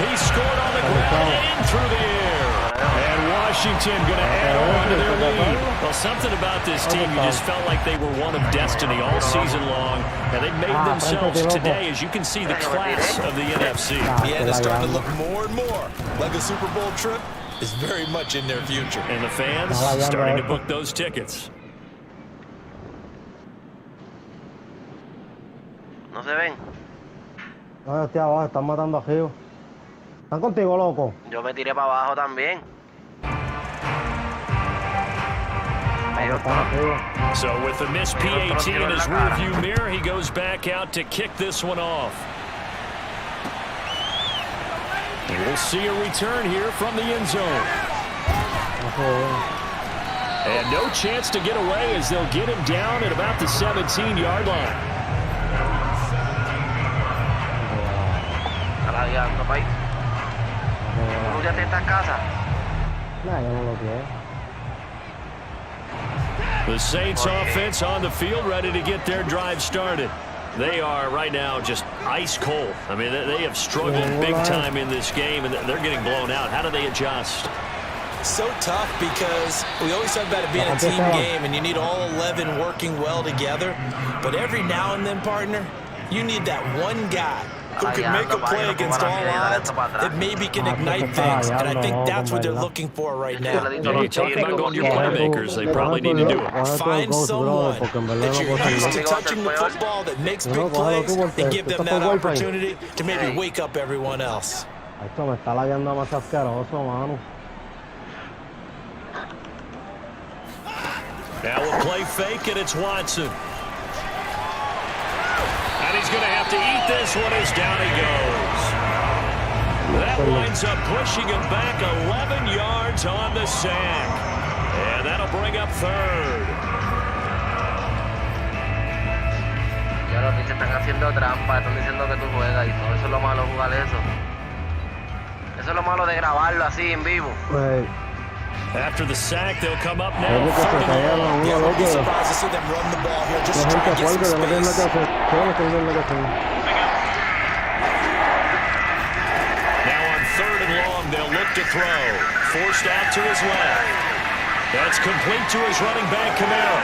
He scored on the ground and through the air. And Washington going to add on to their lead. Well, something about this team, you just felt like they were one of destiny all season long. And they made themselves today, as you can see, the class of the NFC. Yeah, they're starting to look more and more like a Super Bowl trip is very much in their future. And the fans starting to book those tickets. No se ven. No, estoy abajo, están matando arriba. ¿Están contigo, loco? Yo me tiré para abajo también. So with the missed PAT in his rearview mirror, he goes back out to kick this one off. And we'll see a return here from the end zone. And no chance to get away as they'll get him down at about the 17-yard line. The Saints offense on the field ready to get their drive started. They are right now just ice cold. I mean, they have struggled big time in this game, and they're getting blown out. How do they adjust? So tough because we always talk about it being a team game and you need all 11 working well together. But every now and then, partner, you need that one guy who can make a play against all odds that maybe can ignite things. And I think that's what they're looking for right now. You're talking about going to your playmakers. They probably need to do it. Find someone that you're used to touching the football that makes big plays and give them that opportunity to maybe wake up everyone else. Esto me está lagueando más asqueroso, mano. Now we'll play fake, and it's Watson. And he's going to have to eat this one as down he goes. That winds up pushing him back 11 yards on the sack. And that'll bring up third. Ya los bichos están haciendo trampa, están diciendo que tú juegas y todo. Eso es lo malo de jugar eso. Eso es lo malo de grabarlo así en vivo. After the sack, they'll come up now. Now on 3rd and long, they'll look to throw. Forced out to his left. That's complete to his running back, Camaro.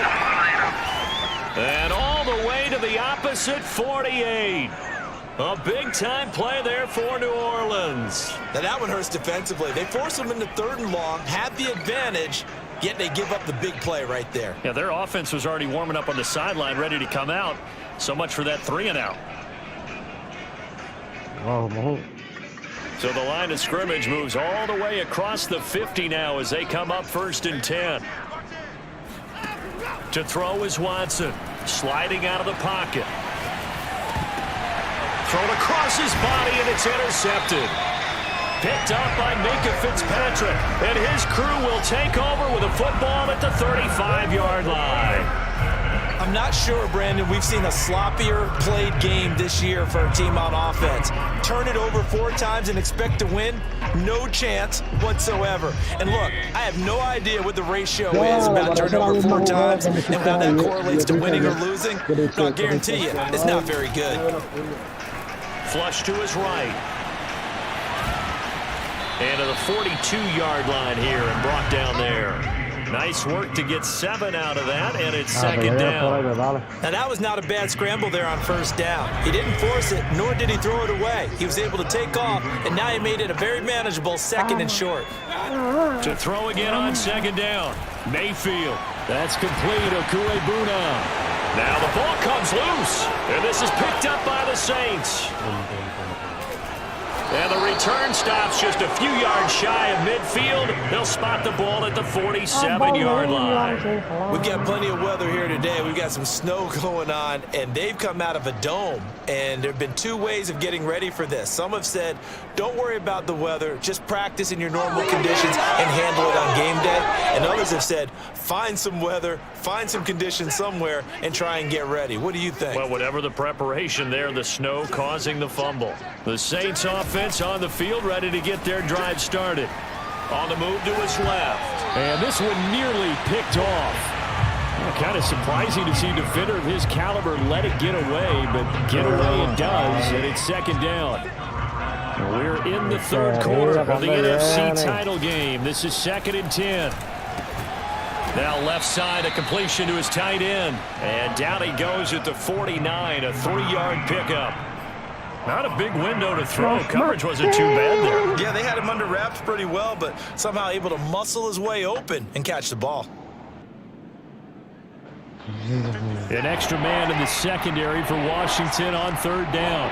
And all the way to the opposite 48. A big-time play there for New Orleans. Now that one hurts defensively. They force them into 3rd and long, have the advantage, yet they give up the big play right there. Yeah, their offense was already warming up on the sideline, ready to come out. So much for that 3-and-out. So the line of scrimmage moves all the way across the 50 now as they come up 1st and 10. To throw is Watson, sliding out of the pocket. Thrown across his body, and it's intercepted. Picked up by Minka Fitzpatrick, and his crew will take over with a football at the 35-yard line. I'm not sure, Brandon, we've seen a sloppier played game this year for a team on offense. Turn it over 4 times and expect to win? No chance whatsoever. And look, I have no idea what the ratio is about turning over 4 times and how that correlates to winning or losing. But I'll guarantee you, it's not very good. Flush to his right. And to the 42-yard line here and brought down there. Nice work to get 7 out of that, and it's 2nd down. Now, that was not a bad scramble there on 1st down. He didn't force it, nor did he throw it away. He was able to take off, and now he made it a very manageable 2nd and short. To throw again on 2nd down. Mayfield. That's complete. Okuebuna. Now the ball comes loose, and this is picked up by the Saints. And the return stops just a few yards shy of midfield. They'll spot the ball at the 47-yard line. We've got plenty of weather here today. We've got some snow going on, and they've come out of a dome. And there have been 2 ways of getting ready for this. Some have said, don't worry about the weather. Just practice in your normal conditions and handle it on game day. And others have said, find some weather, find some conditions somewhere, and try and get ready. What do you think? Well, whatever the preparation there, the snow causing the fumble. The Saints offense on the field, ready to get their drive started. On the move to his left. And this one nearly picked off. Kind of surprising to see a defender of his caliber let it get away, but get away it does, and it's 2nd down. We're in the 3rd quarter of the NFC title game. This is 2nd and 10. Now left side, a completion to his tight end. And down he goes at the 49, a 3-yard pickup. Not a big window to throw. Coverage wasn't too bad there. Yeah, they had him under wraps pretty well, but somehow able to muscle his way open and catch the ball. An extra man in the secondary for Washington on 3rd down.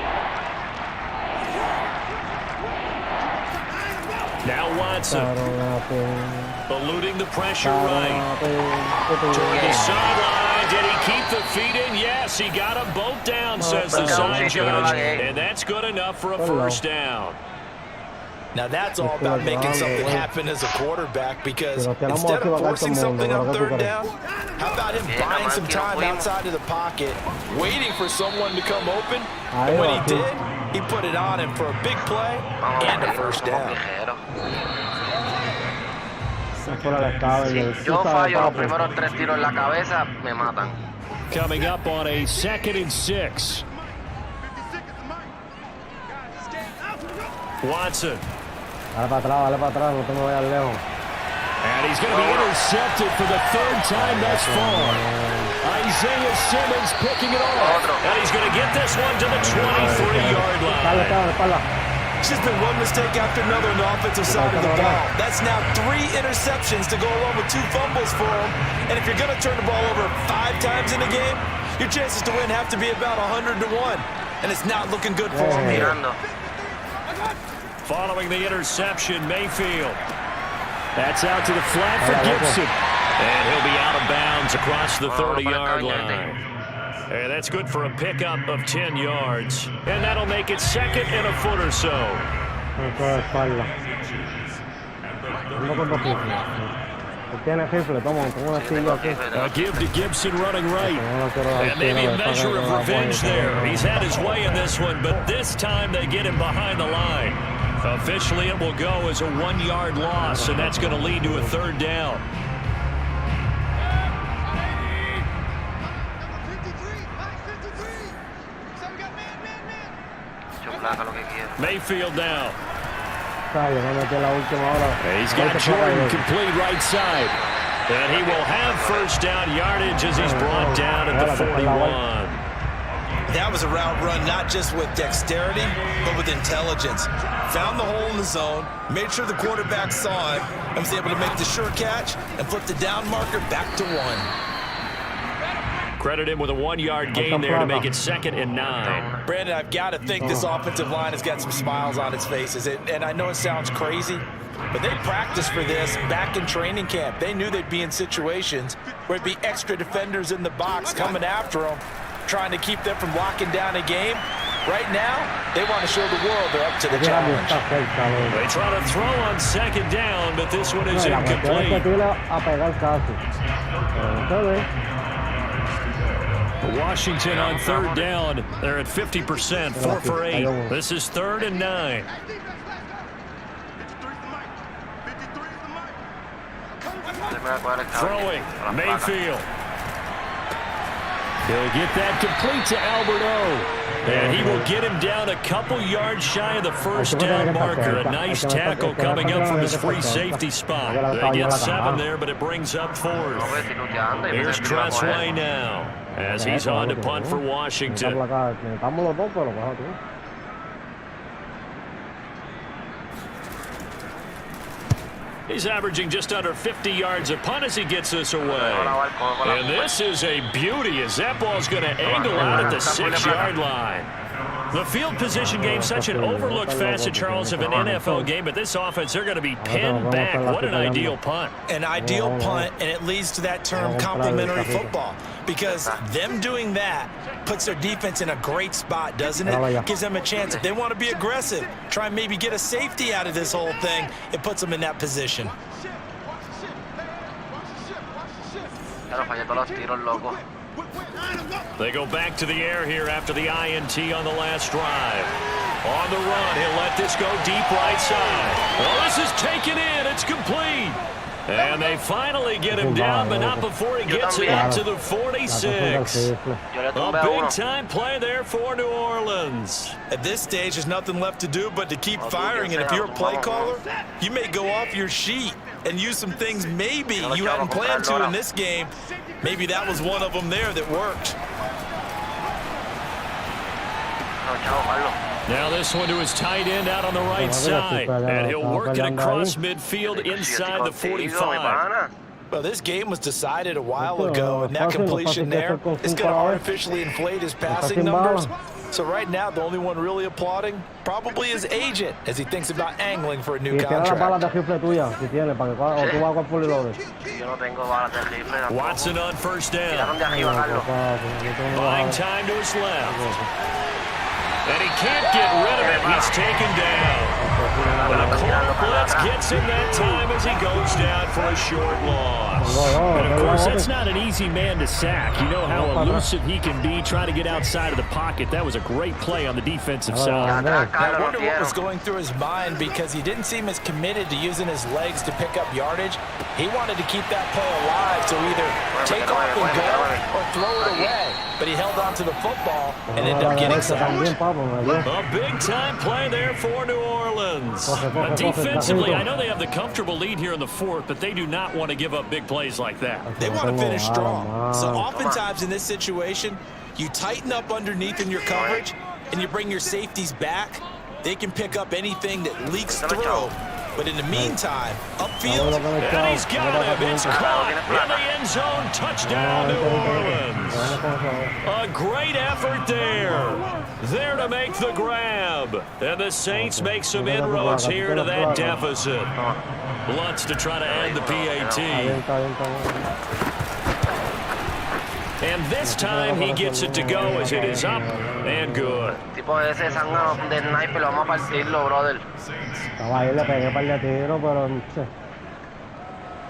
Now Watson. Eluding the pressure right. Toward the sideline. Did he keep the feet in? Yes, he got them both down, says the side judge. And that's good enough for a 1st down. Now that's all about making something happen as a quarterback, because instead of forcing something on 3rd down, how about him buying some time outside of the pocket, waiting for someone to come open, and when he did, he put it on him for a big play and a 1st down. Yo fallo los primeros 3 tiros en la cabeza, me matan. Coming up on a 2nd and 6. Watson. Dale para atrás, no te me vayas lejos. And he's going to be intercepted for the third time thus far. Isaiah Simmons picking it off. And he's going to get this one to the 23-yard line. It's just been one mistake after another on the offensive side of the ball. That's now 3 interceptions to go along with 2 fumbles for him. And if you're going to turn the ball over 5 times in the game, your chances to win have to be about 100 to 1. And it's not looking good for him here. Following the interception, Mayfield. That's out to the flat for Gibson. And he'll be out of bounds across the 30-yard line. And that's good for a pickup of 10 yards. And that'll make it 2nd and a foot or so. A give to Gibson running right. And maybe a measure of revenge there. He's had his way in this one, but this time they get him behind the line. Officially, it will go as a 1-yard loss, and that's going to lead to a 3rd down. Mayfield now. He's got Jordan complete right side. And he will have 1st down yardage as he's brought down at the 41. That was a route run not just with dexterity, but with intelligence. Found the hole in the zone, made sure the quarterback saw it, and was able to make the sure catch and flip the down marker back to 1. Credit him with a 1-yard gain there to make it 2nd and 9. Brandon, I've got to think this offensive line has got some smiles on its faces. And I know it sounds crazy, but they practiced for this back in training camp. They knew they'd be in situations where it'd be extra defenders in the box coming after them, trying to keep them from locking down a game. Right now, they want to show the world they're up to the challenge. They try to throw on 2nd down, but this one is incomplete. Washington on 3rd down. They're at 50%, 4 for 8. This is 3rd and 9. Throwing, Mayfield. He'll get that complete to Albert O. And he will get him down a couple yards shy of the 1st down marker. A nice tackle coming up from his free safety spot. They get 7 there, but it brings up 4th. Here's Tressway now as he's on to punt for Washington. He's averaging just under 50 yards a punt as he gets this away. And this is a beauty as that ball's going to angle out at the 6-yard line. The field position game, such an overlooked facet, Charles, of an NFL game, but this offense, they're going to be pinned back. What an ideal punt. An ideal punt, and it leads to that term complementary football, because them doing that puts their defense in a great spot, doesn't it? Gives them a chance. If they want to be aggressive, try and maybe get a safety out of this whole thing, it puts them in that position. They go back to the air here after the INT on the last drive. On the run, he'll let this go deep right side. Well, this is taken in. It's complete. And they finally get him down, but not before he gets it up to the 46. A big-time play there for New Orleans. At this stage, there's nothing left to do but to keep firing. And if you're a play caller, you may go off your sheet and use some things maybe you hadn't planned to in this game. Maybe that was one of them there that worked. Now this one to his tight end out on the right side. And he'll work it across midfield inside the 45. Well, this game was decided a while ago, and that completion there is going to artificially inflate his passing numbers. So right now, the only one really applauding probably his agent as he thinks about angling for a new contract. Watson on 1st down. Buying time to his left. And he can't get rid of it. He's taken down. But a corner blitz gets him that time as he goes down for a short loss. And, of course, that's not an easy man to sack. You know how elusive he can be trying to get outside of the pocket. That was a great play on the defensive side. I wonder what was going through his mind, because he didn't seem as committed to using his legs to pick up yardage. He wanted to keep that play alive, so either take off and go or throw it away. but he held on to the football and ended up getting sacked. A big-time play there for New Orleans. Defensively, I know they have the comfortable lead here in the fourth, but they do not want to give up big plays like that. They want to finish strong. So oftentimes in this situation, you tighten up underneath in your coverage, and you bring your safeties back. They can pick up anything that leaks through. But in the meantime, upfield, and he's got him. It's caught in the end zone. Touchdown, New Orleans. A great effort there. There to make the grab. And the Saints make some inroads here to that deficit. Lutz to try to end the PAT. And this time he gets it to go as it is up and good. Tipo ese zángano de sniper, lo vamos a partirlo, brother.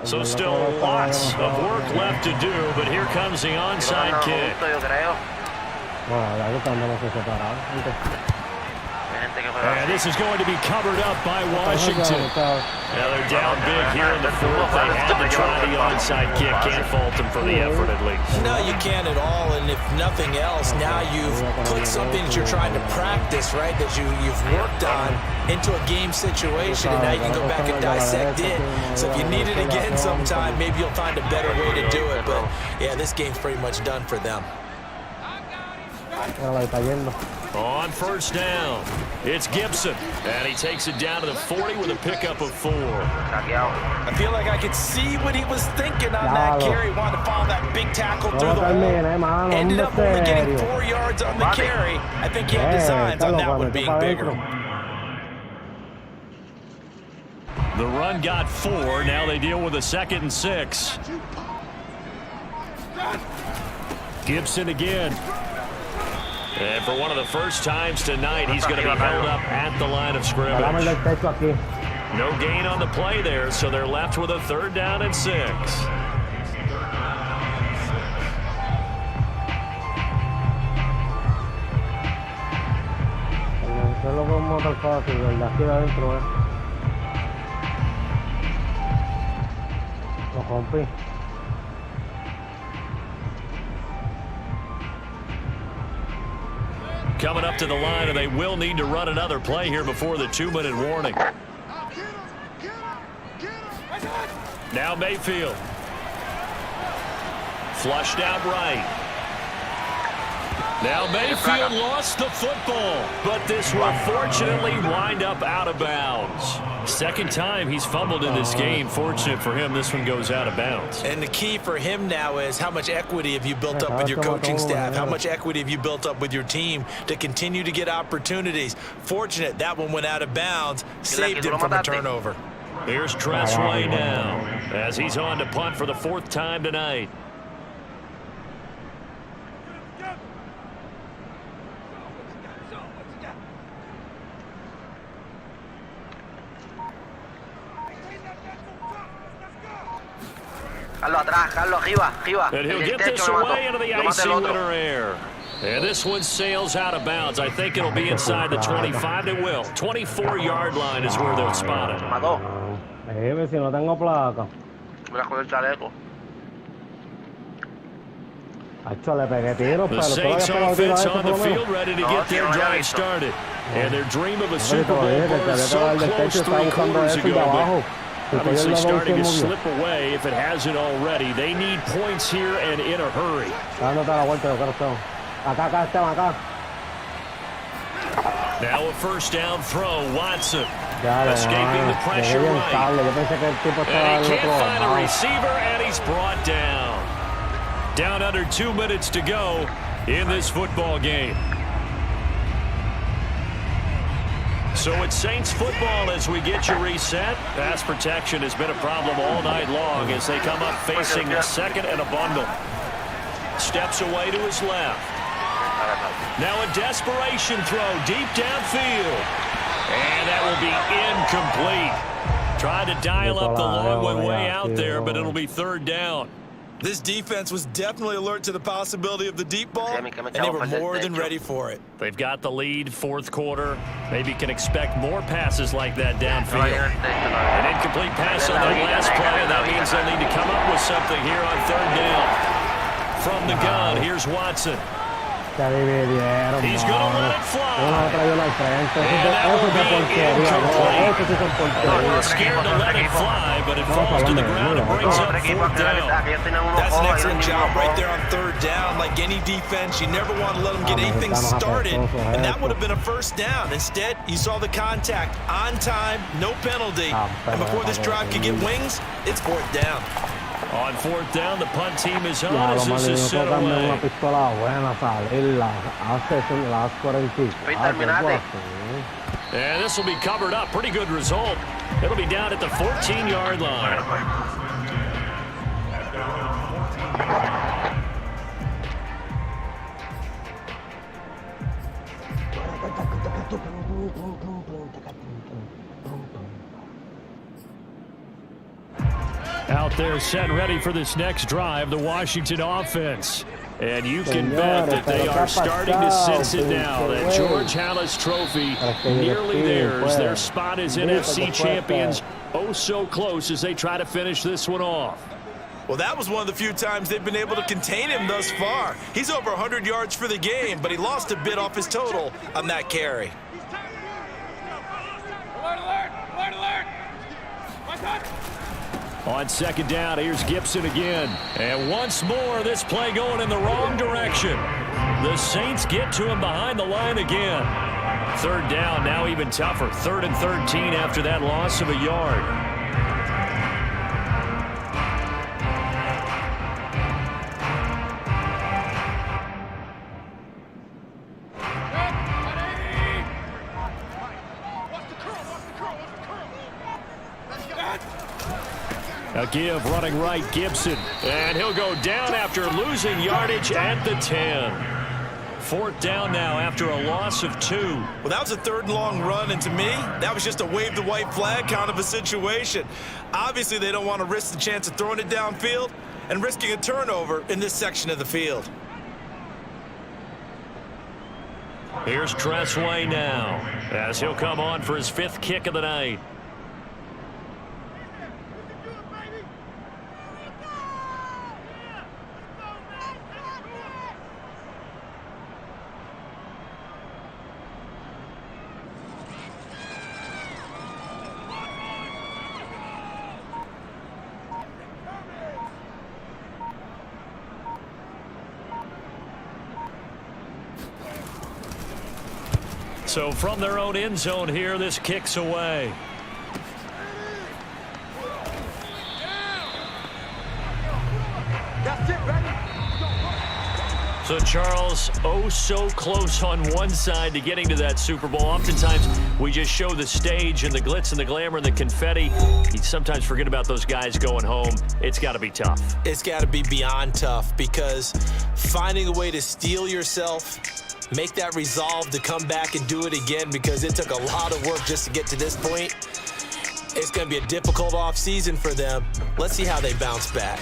So still lots of work left to do, but here comes the onside kick. And this is going to be covered up by Washington. Now they're down big here in the fourth. They had to try the onside kick. Can't fault them for the effort at least. No, you can't at all. And if nothing else, now you've put something that you're trying to practice, right, that you've worked on into a game situation, and now you can go back and dissect it. So if you need it again sometime, maybe you'll find a better way to do it. But, yeah, this game's pretty much done for them. On first down, it's Gibson, and he takes it down to the 40 with a pickup of 4. I feel like I could see what he was thinking on that carry. Wanted to follow that big tackle through the hole. Ended up only getting 4 yards on the carry. I think he had designs on that one being bigger. The run got 4. Now they deal with a 2nd and 6. Gibson again. And for one of the first times tonight, he's going to be held up at the line of scrimmage. No gain on the play there, so they're left with a 3rd down and 6. Coming up to the line, and they will need to run another play here before the 2-minute warning. Now Mayfield. Flushed out right. Now Mayfield lost the football, but this will fortunately wind up out of bounds. Second time he's fumbled in this game. Fortunate for him, this one goes out of bounds. And the key for him now is how much equity have you built up with your coaching staff? How much equity have you built up with your team to continue to get opportunities? Fortunate that one went out of bounds, saved him from a turnover. Here's Tressway now as he's on to punt for the 4th time tonight. And he'll get this away into the icy winter air. And this one sails out of bounds. I think it'll be inside the 25. It will. 24-yard line is where they'll spot it. The Saints offense on the field ready to get their drive started. And their dream of a Super Bowl was so close 3 quarters ago. But obviously starting to slip away if it hasn't already. They need points here and in a hurry. Now a 1st down throw. Watson escaping the pressure right. And he can't find a receiver, and he's brought down. Down under 2 minutes to go in this football game. So it's Saints football as we get you reset. Pass protection has been a problem all night long as they come up facing a 2nd and a bundle. Steps away to his left. Now a desperation throw deep downfield. And that will be incomplete. Tried to dial up the long one way out there, but it'll be 3rd down. This defense was definitely alert to the possibility of the deep ball, and they were more than ready for it. They've got the lead, 4th quarter. Maybe can expect more passes like that downfield. An incomplete pass on that last play, and that means they'll need to come up with something here on 3rd down. from the gun. Here's Watson. Se dividieron, He's going to let it Uno fly. trae uno al frente. And that Eso will es de be portería. incomplete. Eso sí son porterías. Scared to let it fly, but it falls to the ground and brings up fourth down. That's an excellent job right there on third down. Like any defense, you never want to let them get anything started, and that would have been a first down. Instead, you saw the contact on time, no penalty. And before this drive could get wings, it's fourth down. On fourth down, the punt team is on Ya, as lo this is malo, set no una away. pistola buena, salirla. Hace las 44. And this will be covered up. Pretty good result. It'll be down at the 14-yard line. Out there set ready for this next drive, the Washington offense. And you can bet that they are starting to sense it now. That George Halas trophy nearly theirs. Their spot as NFC champions. Oh, so close as they try to finish this one off. Well, that was one of the few times they've been able to contain him thus far. He's over 100 yards for the game, but he lost a bit off his total on that carry. Alert, alert! Alert, alert! Watch out! On second down, here's Gibson again. And once more, this play going in the wrong direction. The Saints get to him behind the line again. Third down, now even tougher. 3rd and 13 after that loss of a yard. A give running right, Gibson. And he'll go down after losing yardage at the 10. Fourth down now after a loss of 2. Well, that was a third and long run, and to me, that was just a wave the white flag kind of a situation. Obviously, they don't want to risk the chance of throwing it downfield and risking a turnover in this section of the field. Here's Tressway now as he'll come on for his 5th kick of the night. So from their own end zone here, this kicks away. That's it, ready? So, Charles, oh so close on one side to getting to that Super Bowl. Oftentimes, we just show the stage and the glitz and the glamour and the confetti. You sometimes forget about those guys going home. It's got to be tough. It's got to be beyond tough, because finding a way to steel yourself, make that resolve to come back and do it again, because it took a lot of work just to get to this point. It's going to be a difficult offseason for them. Let's see how they bounce back.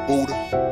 Buddha.